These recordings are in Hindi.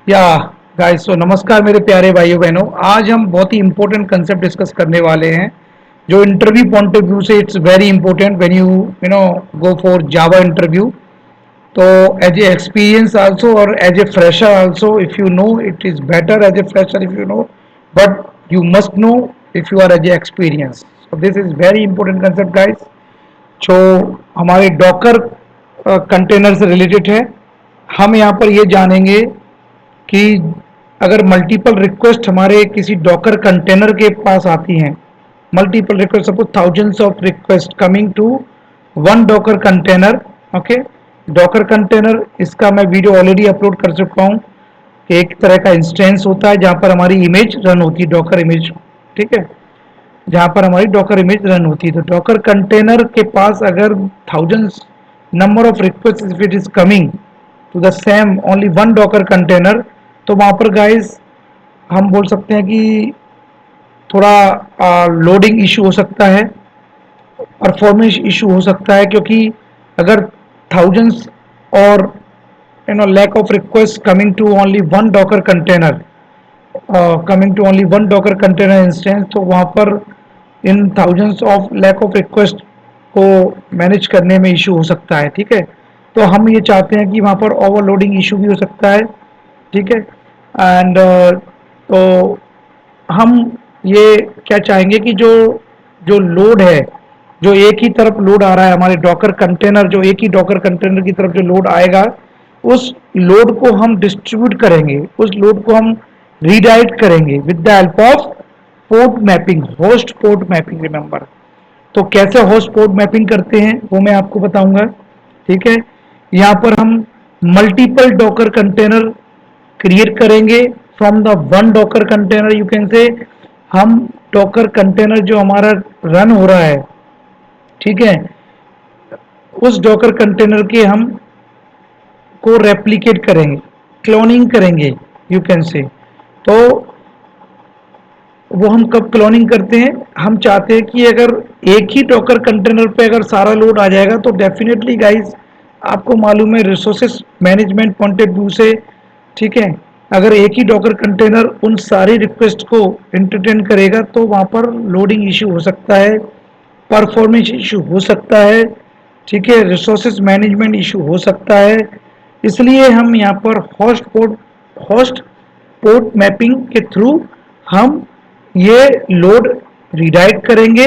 या गाइस, सो नमस्कार मेरे प्यारे भाइयों बहनों। आज हम बहुत ही इंपॉर्टेंट कंसेप्ट डिस्कस करने वाले हैं जो इंटरव्यू पॉइंट ऑफ व्यू से it's very important when you know go for Java interview. तो एज ए एक्सपीरियंस आल्सो और as a fresher also, if you know it is better as a fresher if you know, but you must know if you are as a experience. So this is very important concept guys, जो हमारे डॉकर कंटेनर से रिलेटेड है। हम यहाँ पर ये जानेंगे कि अगर मल्टीपल रिक्वेस्ट हमारे किसी डॉकर कंटेनर के पास आती हैं, multiple request, suppose thousands of request coming to one Docker container. Okay, Docker container इसका मैं वीडियो ऑलरेडी अपलोड कर चुका हूँ कि एक तरह का इंस्टेंस होता है जहाँ पर हमारी इमेज रन होती है, डॉकर इमेज। ठीक है, जहाँ पर हमारी डॉकर इमेज रन होती है। तो डॉकर कंटेनर के पास अगर thousands number of request if it is coming to the same only one Docker container, तो वहाँ पर गाइस हम बोल सकते हैं कि थोड़ा लोडिंग इशू हो सकता है, परफॉर्मेंस इशू हो सकता है, क्योंकि अगर थाउजेंड्स और lakh of request coming to only one Docker container, coming to only one Docker container instance, तो वहाँ पर इन thousands of lakh of request को मैनेज करने में इशू हो सकता है। ठीक है, तो हम ये चाहते हैं कि वहाँ पर ओवरलोडिंग इशू भी हो सकता है। ठीक है, एंड तो हम ये क्या चाहेंगे कि जो जो लोड है, जो एक ही तरफ लोड आ रहा है, हमारे डॉकर कंटेनर, जो एक ही डॉकर कंटेनर की तरफ जो लोड आएगा, उस लोड को हम डिस्ट्रीब्यूट करेंगे, उस लोड को हम रीडायरेक्ट करेंगे with the help of port mapping, host port mapping. Remember, तो कैसे होस्ट पोर्ट मैपिंग करते हैं वो मैं आपको बताऊंगा। ठीक है, यहाँ पर हम मल्टीपल डॉकर कंटेनर क्रिएट करेंगे from the one Docker container. You can say हम डॉकर कंटेनर जो हमारा रन हो रहा है, ठीक है, उस डॉकर कंटेनर के हम को रेप्लिकेट करेंगे, क्लोनिंग करेंगे, यू कैन से। तो वो हम कब क्लोनिंग करते हैं, हम चाहते हैं कि अगर एक ही डॉकर कंटेनर पे अगर सारा लोड आ जाएगा तो डेफिनेटली गाइस आपको मालूम है resources management point of view से, ठीक है, अगर एक ही डॉकर कंटेनर उन सारी रिक्वेस्ट को एंटरटेन करेगा तो वहाँ पर लोडिंग इशू हो सकता है, परफॉर्मेंस इशू हो सकता है, ठीक है, रिसोर्सेज मैनेजमेंट इशू हो सकता है। इसलिए हम यहाँ पर होस्ट पोर्ट मैपिंग के थ्रू हम ये लोड रिडायरेक्ट करेंगे,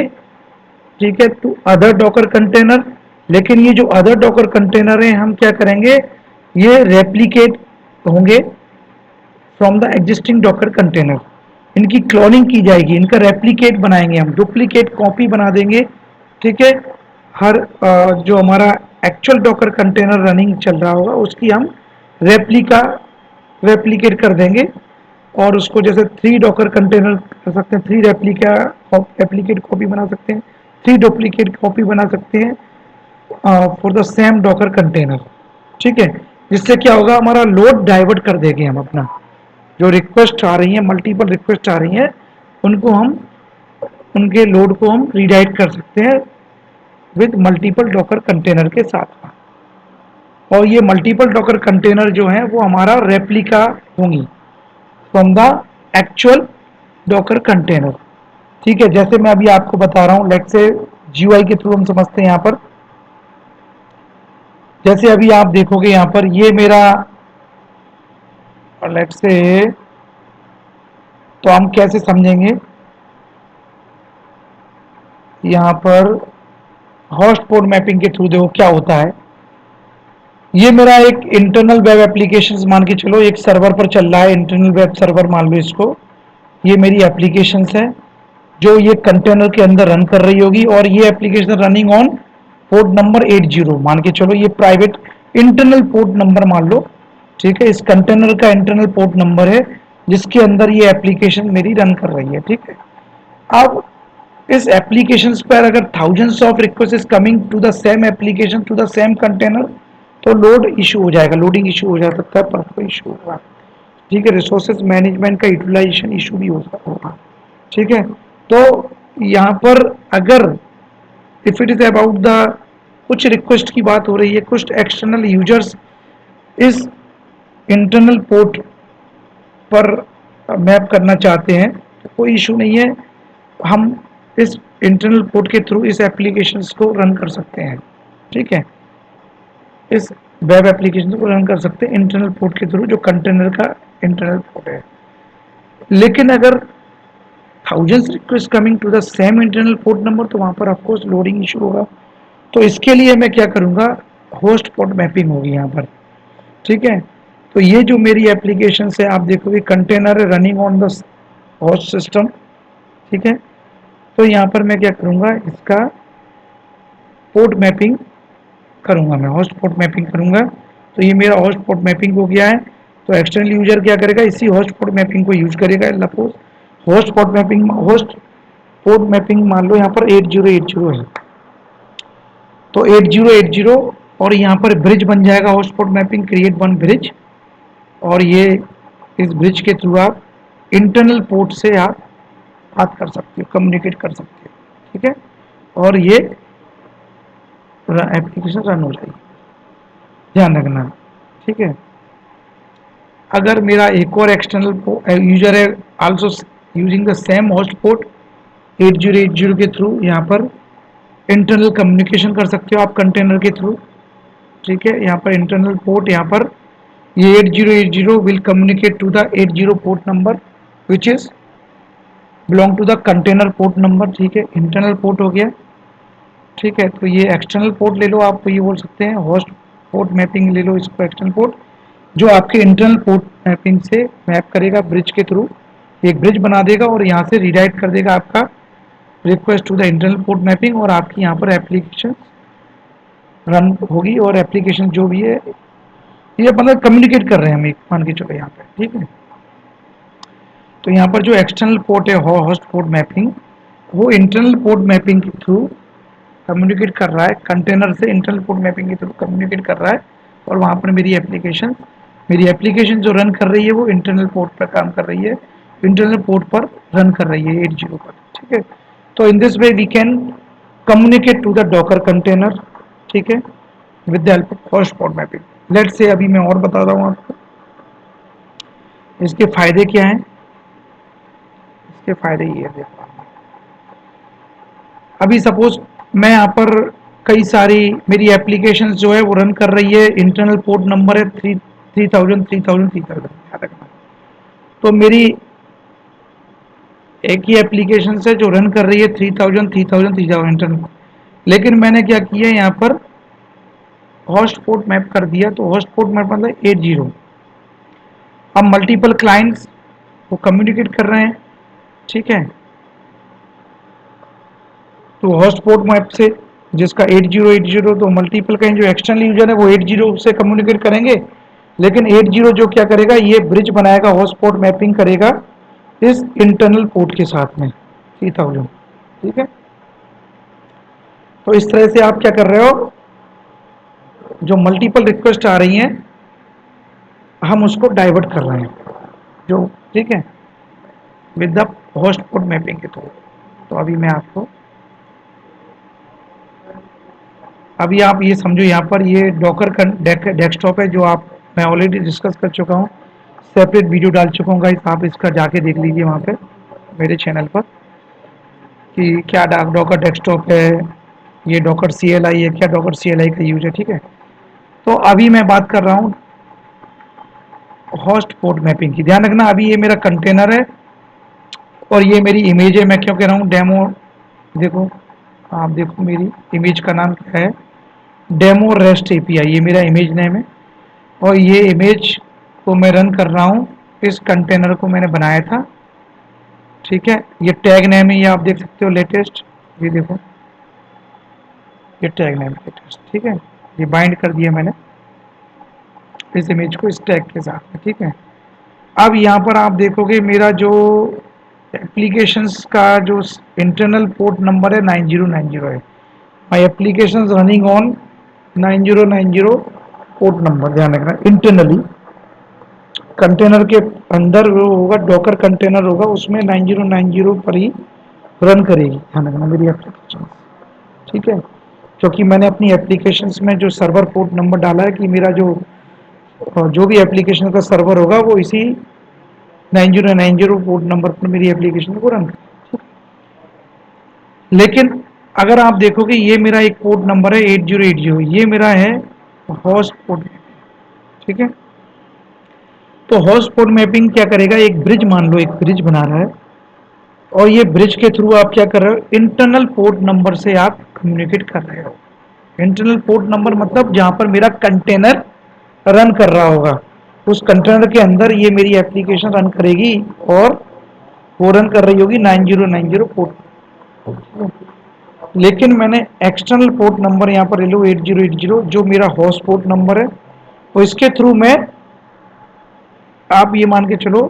ठीक है, टू अदर डॉकर कंटेनर। लेकिन ये जो अदर डॉकर कंटेनर है हम क्या करेंगे, ये रेप्लिकेट होंगे from the existing Docker container, इनकी क्लोनिंग की जाएगी, इनका रेप्लिकेट बनाएंगे, हम डुप्लीकेट कॉपी बना देंगे। ठीक है, हर जो हमारा एक्चुअल डॉकर कंटेनर रनिंग चल रहा होगा उसकी हम रेप्लिका रेप्लिकेट कर देंगे, और उसको जैसे थ्री डॉकर कंटेनर कर सकते हैं, थ्री रेप्लिकेट कॉपी बना सकते हैं, थ्री डुप्लीकेट कॉपी बना सकते हैं for the same Docker container. ठीक है, जिससे क्या होगा, हमारा लोड डाइवर्ट कर देंगे हम अपना, जो रिक्वेस्ट आ रही है, मल्टीपल रिक्वेस्ट आ रही है, उनको हम उनके लोड को हम रीडायरेक्ट कर सकते हैं विद मल्टीपल डॉकर कंटेनर के साथ। और ये मल्टीपल डॉकर कंटेनर जो है वो हमारा रेप्लिका होंगी from the actual Docker container. ठीक है, जैसे मैं अभी आपको बता रहा हूँ, लेट से जीयूआई के थ्रू हम समझते हैं। यहाँ पर जैसे अभी आप देखोगे यहाँ पर ये मेरा लेट से, तो हम कैसे समझेंगे, यहाँ पर होस्ट पोर्ट मैपिंग के थ्रू देखो क्या होता है। ये मेरा एक इंटरनल वेब एप्लीकेशंस मान के चलो, एक सर्वर पर चल रहा है, इंटरनल वेब सर्वर मान लो इसको। ये मेरी एप्लीकेशंस है जो ये कंटेनर के अंदर रन कर रही होगी, और ये application running on port number 80 मान के चलो, ये प्राइवेट इंटरनल पोर्ट नंबर मान लो। ठीक है, इस कंटेनर का इंटरनल पोर्ट नंबर है जिसके अंदर ये एप्लीकेशन मेरी रन कर रही है। ठीक है, अब इस एप्लीकेशन पर अगर thousands of request coming to the same application to the same container, तो लोड इशू हो जाएगा, लोडिंग इशू हो जा सकता है, परफॉर्मेंस इशू होगा। ठीक है, रिसोर्सेज मैनेजमेंट का यूटिलाइजेशन इशू भी हो सकता होगा। ठीक है, तो यहाँ पर अगर if it is about the कुछ रिक्वेस्ट की बात हो रही है, कुछ एक्सटर्नल यूजर्स इस इंटरनल पोर्ट पर मैप करना चाहते हैं तो कोई इशू नहीं है, हम इस इंटरनल पोर्ट के थ्रू इस एप्लीकेशन को रन कर सकते हैं। ठीक है, इस वेब एप्लीकेशन को रन कर सकते हैं इंटरनल पोर्ट के थ्रू, जो कंटेनर का इंटरनल पोर्ट है। लेकिन अगर thousands request coming to the same internal port number, तो वहां पर ऑफकोर्स लोडिंग इशू होगा। तो इसके लिए मैं क्या करूंगा, होस्ट पोर्ट मैपिंग होगी यहाँ पर। ठीक है, तो ये जो मेरी एप्लीकेशन है आप देखोगे container running on the host system. ठीक है, तो यहाँ पर मैं क्या करूंगा, इसका पोर्ट मैपिंग करूंगा, मैं होस्ट पोर्ट मैपिंग करूंगा। तो ये मेरा होस्ट पोर्ट मैपिंग हो गया है। तो एक्सटर्नल यूजर क्या करेगा, इसी होस्ट पोर्ट मैपिंग को यूज करेगा। सपोज होस्ट पोर्ट मैपिंग मान लो यहाँ पर 8080 है, तो 8080 और यहाँ पर ब्रिज बन जाएगा host port mapping, create one bridge. और ये इस ब्रिज के थ्रू आप इंटरनल पोर्ट से आप बात कर सकते हो, कम्युनिकेट कर सकते हो। ठीक है, और ये एप्लीकेशन रन हो जाएगी, ध्यान रखना। ठीक है, अगर मेरा एक और एक्सटर्नल यूजर है also using the same host port 8080 के थ्रू, यहाँ पर इंटरनल कम्युनिकेशन कर सकते हो आप कंटेनर के थ्रू। ठीक है, यहाँ पर इंटरनल पोर्ट, यहाँ पर ये 8080 will communicate to the 80 port number which is belong to the container port number. ठीक है, इंटरनल पोर्ट हो गया। ठीक है, तो ये एक्सटर्नल पोर्ट ले लो, आप ये बोल सकते हैं होस्ट पोर्ट मैपिंग ले लो इसको, एक्सटर्नल पोर्ट जो आपके इंटरनल पोर्ट मैपिंग से मैप करेगा ब्रिज के थ्रू, एक ब्रिज बना देगा और यहाँ से रीडायरेक्ट कर देगा आपका request to the internal port mapping, और आपकी यहाँ पर एप्लीकेशन रन होगी। और एप्लीकेशन जो भी है ये मतलब कम्युनिकेट कर रहे हैं हम, एक मान के चलो यहाँ पे। ठीक है, तो यहाँ पर जो एक्सटर्नल पोर्ट है होस्ट पोर्ट मैपिंग, वो इंटरनल पोर्ट मैपिंग के थ्रू कम्युनिकेट कर रहा है, कंटेनर से इंटरनल पोर्ट मैपिंग के थ्रू कम्युनिकेट कर रहा है। और वहाँ पर मेरी एप्लीकेशन जो रन कर रही है वो इंटरनल पोर्ट पर काम कर रही है, इंटरनल पोर्ट पर रन कर रही है 80 पर। ठीक है, तो in this way we can communicate to the Docker container. ठीक है, with the help of host port mapping. Let's say अभी मैं और बता रहा हूँ आपको इसके फायदे क्या हैं। इसके फायदे ये है, देखो अभी सपोज मैं यहाँ पर कई सारी मेरी एप्लीकेशन जो है वो रन कर रही है, इंटरनल पोर्ट नंबर है 3000 याद रखना। तो मेरी एक ही एप्लीकेशन से जो रन कर रही है 3000 इंटरनल, लेकिन मैंने क्या किया यहाँ पर होस्ट पोर्ट मैप कर दिया। तो होस्ट पोर्ट मैप मतलब 80, अब मल्टीपल क्लाइंट्स वो कम्युनिकेट कर रहे हैं। ठीक है, तो होस्ट पोर्ट मैप से जिसका 8080, तो मल्टीपल का जो एक्सटर्नल यूजर है वो 80 से कम्युनिकेट करेंगे, लेकिन 80 जो क्या करेगा, ये ब्रिज बनाएगा, होस्ट पोर्ट मैपिंग करेगा इस इंटरनल पोर्ट के साथ में 3000। ठीक है, तो इस तरह से आप क्या कर रहे हो, जो मल्टीपल रिक्वेस्ट आ रही हैं हम उसको डाइवर्ट कर रहे हैं जो। ठीक है, with the host port mapping के थ्रू। तो अभी आप ये समझो, यहाँ पर ये डॉकर का डेस्कटॉप है जो आप मैं ऑलरेडी डिस्कस कर चुका हूँ, सेपरेट वीडियो डाल चुका हूँ गाइस, आप इसका जाके देख लीजिए वहाँ पे मेरे चैनल पर कि क्या डॉकर डेस्कटॉप है, ये डॉकर CLI है, क्या डॉकर CLI का यूज है। ठीक है, तो अभी मैं बात कर रहा हूँ होस्ट पोर्ट मैपिंग की। ध्यान रखना, अभी ये मेरा कंटेनर है और ये मेरी इमेज है। मैं क्यों कह रहा हूँ डेमो, देखो आप देखो मेरी इमेज का नाम क्या है, डेमो रेस्ट API, ये मेरा इमेज नेम है। और ये इमेज को मैं रन कर रहा हूँ, इस कंटेनर को मैंने बनाया था। ठीक है, ये टैग नेम है, ये आप देख सकते हो लेटेस्ट, ये देखो ये टैग नेम लेटेस्ट। ठीक है, ये बाइंड कर दिया मैंने इस इमेज को इस टैग के साथ में। ठीक है, अब यहाँ पर आप देखोगे मेरा जो एप्लीकेशंस का जो इंटरनल पोर्ट नंबर है 9090 है। माई application running on 9090 port number, ध्यान रखना। इंटरनली कंटेनर के अंदर वो होगा, डॉकर कंटेनर होगा, उसमें 9090 पर ही रन करेगी, ध्यान रखना मेरी एप्लीकेशन। ठीक है, क्योंकि मैंने अपनी एप्लीकेशंस में जो सर्वर पोर्ट नंबर डाला है कि मेरा जो भी एप्लीकेशन का सर्वर होगा वो इसी 9090 पोर्ट नंबर पर मेरी एप्लीकेशन को रन कर। लेकिन अगर आप देखोगे ये मेरा एक पोर्ट नंबर है 8080, ये मेरा है होस्ट पोर्ट। ठीक है, तो होस्ट पोर्ट मैपिंग क्या करेगा, एक ब्रिज मान लो, एक ब्रिज बना रहा है, और ये ब्रिज के थ्रू आप क्या कर रहे हो, इंटरनल पोर्ट नंबर से आप कम्युनिकेट कर रहे हो। इंटरनल पोर्ट नंबर मतलब जहां पर मेरा कंटेनर रन कर रहा होगा, उस कंटेनर के अंदर ये मेरी एप्लीकेशन रन करेगी, और वो रन कर रही होगी 9090 पोर्ट। लेकिन मैंने एक्सटर्नल पोर्ट नंबर यहाँ पर ले लो 8080, जो मेरा होस्ट पोर्ट नंबर है, और इसके थ्रू मैं, आप ये मान के चलो,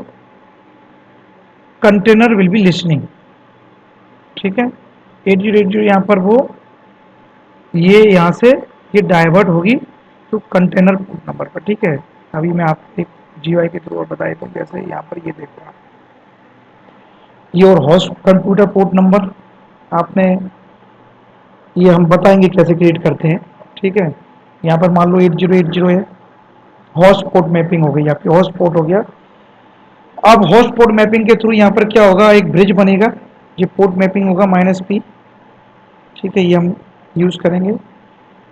कंटेनर विल बी लिसनिंग। ठीक है, 8080 यहाँ पर वो, ये यहाँ से ये डाइवर्ट होगी तो कंटेनर पोर्ट नंबर पर। ठीक है, अभी मैं आपको एक जीवाई के थ्रू और बता देता हूँ कैसे। यहाँ पर ये देखो, ये और होस्ट कंप्यूटर पोर्ट नंबर आपने, ये हम बताएंगे कैसे क्रिएट करते हैं। ठीक है, यहाँ पर मान लो 8080 है, होस्ट पोर्ट मैपिंग हो गई आपकी, होस्ट पोर्ट हो गया। अब होस्ट पोर्ट मैपिंग के थ्रू यहाँ पर क्या होगा, एक ब्रिज बनेगा, ये पोर्ट मैपिंग होगा -P। ठीक है, ये हम यूज करेंगे।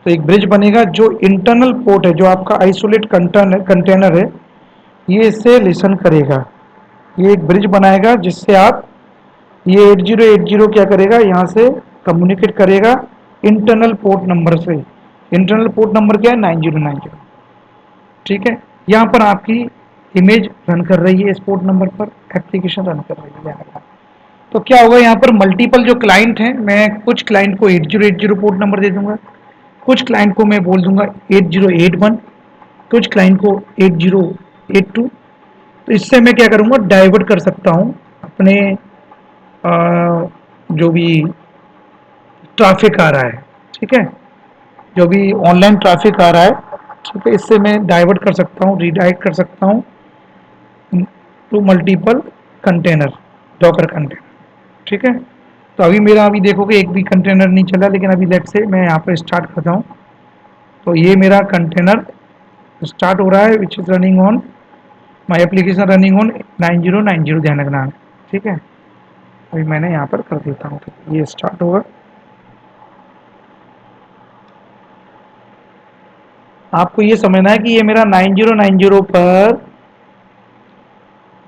तो एक ब्रिज बनेगा जो इंटरनल पोर्ट है, जो आपका आइसोलेट कंटेनर है, ये इससे लिसन करेगा। ये एक ब्रिज बनाएगा जिससे आप, ये 8080 क्या करेगा, यहाँ से कम्युनिकेट करेगा इंटरनल पोर्ट नंबर से। इंटरनल पोर्ट नंबर क्या है, 9090। ठीक है, यहाँ पर आपकी इमेज रन कर रही है, इस पोर्ट नंबर पर एप्लीकेशन रन कर रही है। तो क्या होगा, यहाँ पर मल्टीपल जो क्लाइंट हैं, मैं कुछ क्लाइंट को 8080 पोर्ट नंबर दे दूंगा, कुछ क्लाइंट को मैं बोल दूंगा 8081, कुछ क्लाइंट को 8082। तो इससे मैं क्या करूँगा, डाइवर्ट कर सकता हूँ अपने जो भी ट्रैफिक आ रहा है। ठीक है, जो भी ऑनलाइन ट्रैफिक आ रहा है, ठीक है, इससे मैं डाइवर्ट कर सकता हूँ, रीडायरेक्ट कर सकता हूँ to multiple container, Docker container. ठीक है, तो अभी मेरा, अभी देखोगे एक भी कंटेनर नहीं चला, लेकिन अभी लेट से मैं यहाँ पर स्टार्ट करता हूँ, तो ये मेरा कंटेनर स्टार्ट हो रहा है, which is running on my application, running on 9090, ध्यान रखना। ठीक है, अभी मैंने यहाँ पर कर देता हूँ, तो ये स्टार्ट होगा। आपको ये समझना है कि ये मेरा 9090 पर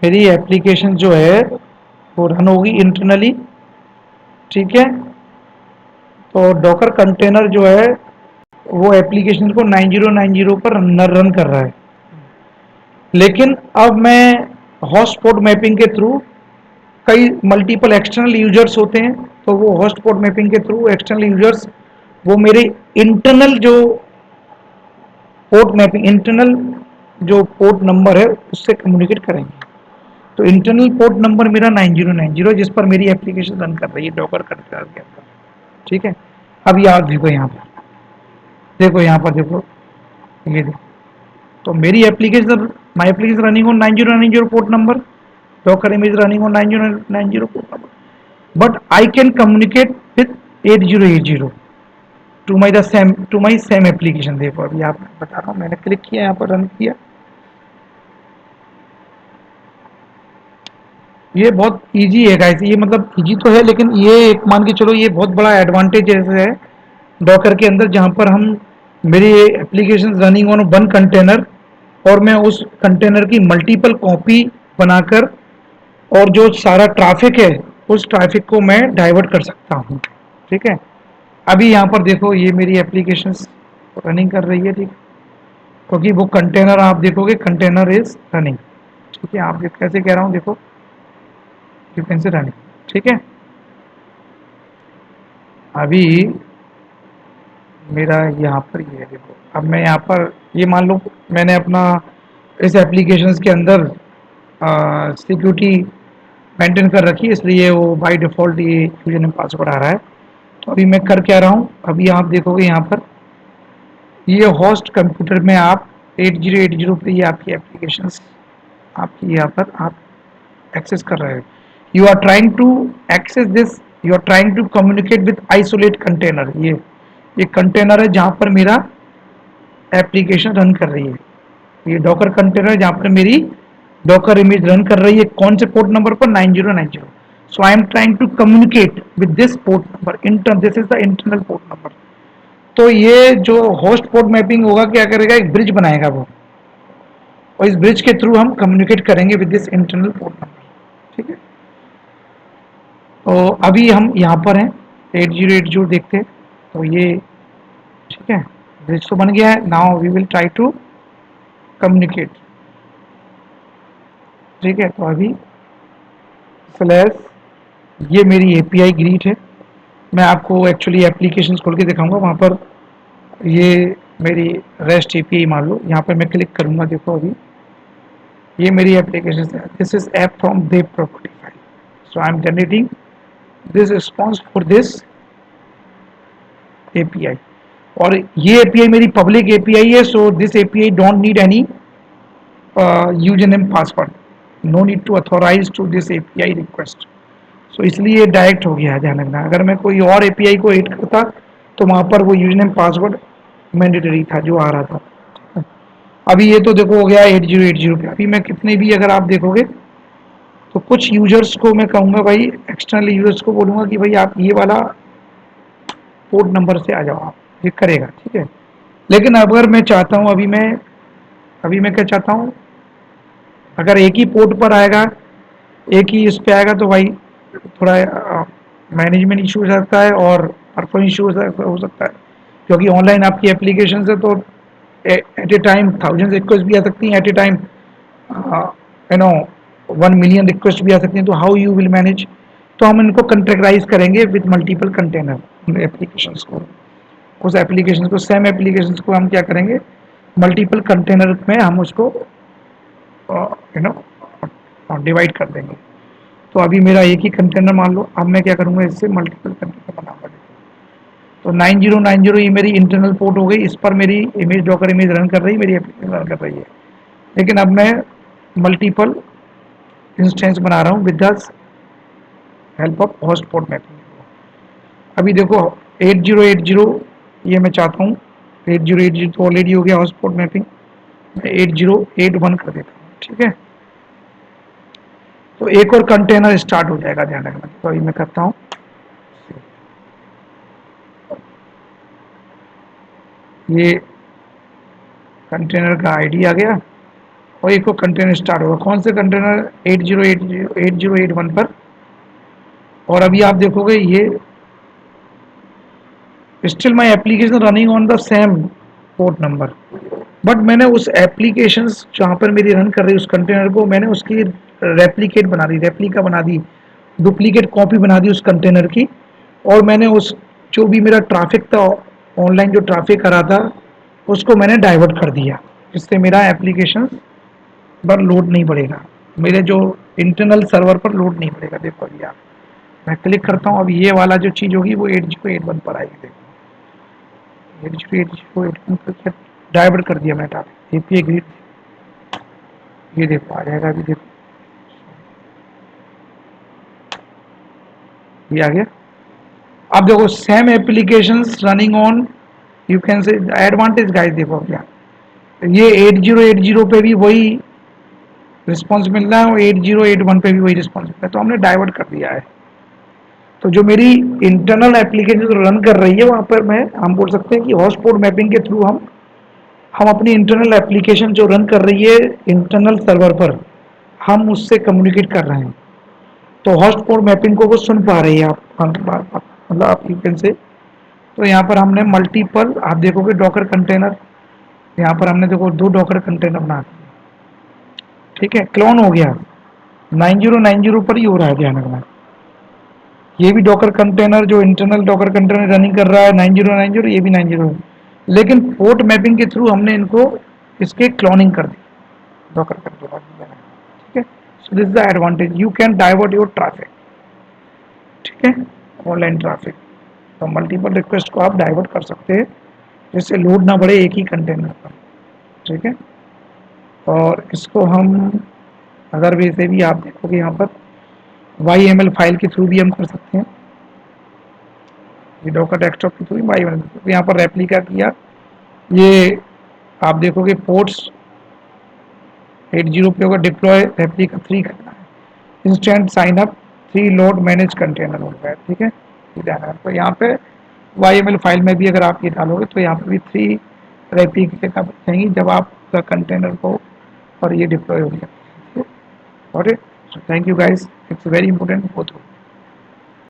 मेरी एप्लीकेशन जो है वो रन होगी इंटरनली। ठीक है, तो डॉकर कंटेनर जो है वो एप्लीकेशन को 9090 पर रन कर रहा है। लेकिन अब मैं होस्ट पोर्ट मैपिंग के थ्रू, कई मल्टीपल एक्सटर्नल यूजर्स होते हैं, तो वो होस्ट पोर्ट मैपिंग के थ्रू एक्सटर्नल यूजर्स वो मेरे इंटरनल जो पोर्ट मैपिंग, इंटरनल जो पोर्ट नंबर है उससे कम्युनिकेट करेंगे। तो इंटरनल पोर्ट नंबर मेरा 9090 जिस पर मेरी एप्लीकेशन रन कर रही है डॉकर कंटेनर के अंदर। ठीक है, अब याद देखो, यहाँ पर देखो, यहाँ पर देखो, ये देखो, तो मेरी application, my application running on 9090 port number, Docker image running on 9090 port number, but I can communicate with 8080 to my same application. देखो अभी आप बता रहा हूँ, मैंने क्लिक किया, यहाँ पर रन किया, ये बहुत इजी है गाइस। ये मतलब इजी तो है, लेकिन ये एक मान के चलो, ये बहुत बड़ा एडवांटेज है डॉकर के अंदर, जहाँ पर हम, मेरी application running on one container, और मैं उस कंटेनर की मल्टीपल कॉपी बनाकर, और जो सारा ट्रैफिक है उस ट्रैफिक को मैं डाइवर्ट कर सकता हूँ। ठीक है, अभी यहाँ पर देखो, ये मेरी एप्लीकेशन रनिंग कर रही है। ठीक, क्योंकि वो कंटेनर आप देखोगे, कंटेनर इज रनिंग। ठीक है, आप कैसे कह रहा हूँ, देखो, यू कैन से रनिंग। ठीक है, अभी मेरा यहाँ पर ये है, देखो, अब मैं यहाँ पर, ये मान लो मैंने अपना इस एप्लीकेशन के अंदर सिक्योरिटी मेंटेन कर रखी है, इसलिए वो बाय डिफ़ॉल्ट ये यूजर नेम पासवर्ड आ रहा है। तो अभी मैं कर क्या रहा हूँ, अभी आप देखोगे यहाँ पर, ये होस्ट कंप्यूटर में आप 8080 पे ये आपकी एप्लीकेशंस, आपकी यहाँ पर आप एक्सेस कर रहे हो। You are trying to access this, you are trying to communicate with isolate container. ये कंटेनर है जहाँ पर मेरा एप्लीकेशन रन कर रही है, ये डॉकर कंटेनर जहाँ पर मेरी डॉकर इमेज रन कर रही है कौन से पोर्ट नंबर पर, 9090। So I am trying to communicate with this port number, inter this is the internal port number. तो ये जो होस्ट पोर्ट मैपिंग होगा क्या करेगा, एक ब्रिज बनाएगा वो, और इस ब्रिज के थ्रू हम कम्युनिकेट करेंगे with this internal port number. ठीक है, तो अभी हम यहाँ पर हैं 8080 देखते हैं। तो ये ठीक है, ब्रिज तो बन गया है। Now we will try to communicate. ठीक है, तो अभी स्लैश ये मेरी एपीआई ग्रीट है। मैं आपको एक्चुअली एप्लीकेशंस खोल के दिखाऊंगा वहाँ पर। ये मेरी रेस्ट एपीआई मान लो, यहाँ पर मैं क्लिक करूँगा, देखो अभी ये मेरी एप्लीकेशन है। This is app from dev property file, so I am generating this response for this API. और ये एपीआई मेरी पब्लिक एपीआई है, so this API don't need any user name password, no need to authorize to this API request. सो इसलिए डायरेक्ट हो गया है, ध्यान रखना। अगर मैं कोई और एपीआई को एड करता तो वहाँ पर वो यूजर नेम पासवर्ड मैंडेटरी था जो आ रहा था। अभी ये तो देखो हो गया 8080 पे। अभी मैं कितने भी अगर आप देखोगे तो कुछ यूजर्स को मैं कहूँगा भाई, एक्सटर्नल यूजर्स को बोलूँगा कि भाई आप ये वाला पोर्ट नंबर से आ जाओ, आप ये करेगा। ठीक है, लेकिन अगर मैं चाहता हूँ, अभी मैं क्या चाहता हूँ, अगर एक ही पोर्ट पर आएगा, एक ही इस पे आएगा तो भाई थोड़ा मैनेजमेंट इशू हो सकता है और परफॉर्मेंस इशू हो सकता है, क्योंकि ऑनलाइन आपकी एप्लीकेशन है तो at a time thousand request भी आ सकती हैं, at a time you know 1 million request भी आ सकती हैं। तो हाउ यू विल मैनेज? तो हम इनको कंट्रेक्टराइज करेंगे विद मल्टीपल कंटेनर एप्लीकेशंस को। उस एप्लीकेशन को, सेम एप्लीकेशन को हम क्या करेंगे, मल्टीपल कंटेनर में हम उसको यू नो डिवाइड कर देंगे। तो अभी मेरा एक ही कंटेनर मान लो, अब मैं क्या करूँगा, इससे मल्टीपल कंटेनर बनाऊंगा। तो 9090 ये मेरी इंटरनल पोर्ट हो गई, इस पर मेरी इमेज डॉकर इमेज रन कर रही है, मेरी एप्लीकेशन रन कर रही है। लेकिन अब मैं मल्टीपल इंस्टेंस बना रहा हूँ with the help of host port mapping. अभी देखो 8080 ये मैं चाहता हूँ, 8080 तो ऑलरेडी हो गया होस्ट पोर्ट मैपिंग, मैं 8081 कर देता हूँ। ठीक है, तो एक और कंटेनर स्टार्ट हो जाएगा, ध्यान रखना। तो अभी मैं करता हूँ, ये कंटेनर का आईडी आ गया और एक और कंटेनर स्टार्ट होगा। कौन से कंटेनर? 8081 पर। और अभी आप देखोगे ये still my application running on the same port number, but मैंने उस एप्लीकेशन जहाँ पर मेरी रन कर रही है उस कंटेनर को मैंने उसकी रेप्लिकेट बना दी, रेप्लिका बना दी, डुप्लीकेट कॉपी बना दी उस कंटेनर की। और मैंने उस जो भी मेरा ट्रैफिक था, ऑनलाइन जो ट्रैफिक आ रहा था, उसको मैंने डाइवर्ट कर दिया, जिससे मेरा एप्लीकेशन पर लोड नहीं पड़ेगा, मेरे जो इंटरनल सर्वर पर लोड नहीं पड़ेगा। देखो अभी आप, मैं क्लिक करता हूँ, अब ये वाला जो चीज़ होगी वो 8081 पर आएगी। देखो 8081 पर डाइवर्ट कर दिया मैंने एपीआई ग्रिड, ये देखो आ जाएगा। अभी देखो ये आ गया। अब देखो same applications running on, you can say advantage guys. देखो क्या, ये 8080 पे भी वही रिस्पॉन्स मिल रहा है और 8081 पे भी वही रिस्पॉन्स मिल रहा है, तो हमने डाइवर्ट कर दिया है। तो जो मेरी इंटरनल एप्लीकेशन रन कर रही है वहाँ पर मैं, हम बोल सकते हैं कि हॉटस्पॉट मैपिंग के थ्रू हम अपनी इंटरनल एप्लीकेशन जो रन कर रही है इंटरनल सर्वर पर, हम उससे कम्युनिकेट कर रहे हैं। तो हॉटस्पॉट मैपिंग को वो सुन पा रही है। मतलब आप यू कैन से, तो यहाँ पर हमने मल्टीपल, आप देखोगे डॉकर कंटेनर, यहाँ पर हमने देखो 2 डॉकर कंटेनर बना दिए। ठीक है, क्लोन हो गया, 9090 पर ही हो रहा है, ध्यान रखना। ये भी डॉकर कंटेनर, जो इंटरनल डॉकर कंटेनर रनिंग कर रहा है 9090, ये भी 90, लेकिन पोर्ट मैपिंग के थ्रू हमने इनको इसके क्लोनिंग कर दी डॉकर कंटेनर। ठीक है, so this is the advantage, you can divert your traffic. ठीक है, ऑनलाइन ट्रैफिक, तो मल्टीपल रिक्वेस्ट को आप डाइवर्ट कर सकते हैं, जिससे लोड ना बढ़े एक ही कंटेनर पर। ठीक है, और इसको हम अगर वैसे भी आप देखोगे यहाँ पर YML फाइल के थ्रू भी हम कर सकते हैं, ये डॉकर डेस्कटॉप के थ्रू YML, यहाँ पर रेप्लिका किया, ये आप देखोगे पोर्ट्स 80 पे होगा डिप्लॉय रेप्लिका 3 करना है। Instant sign up 3 load manage container हो गया, ठीक है। तो यहाँ पे YML फाइल में भी अगर आप ये डालोगे तो यहाँ पे भी 3 रेप्लिका चाहिए जब आपका कंटेनर को और ये डिप्लॉय हो गया। Got it? So thank you guys, it's very important go through.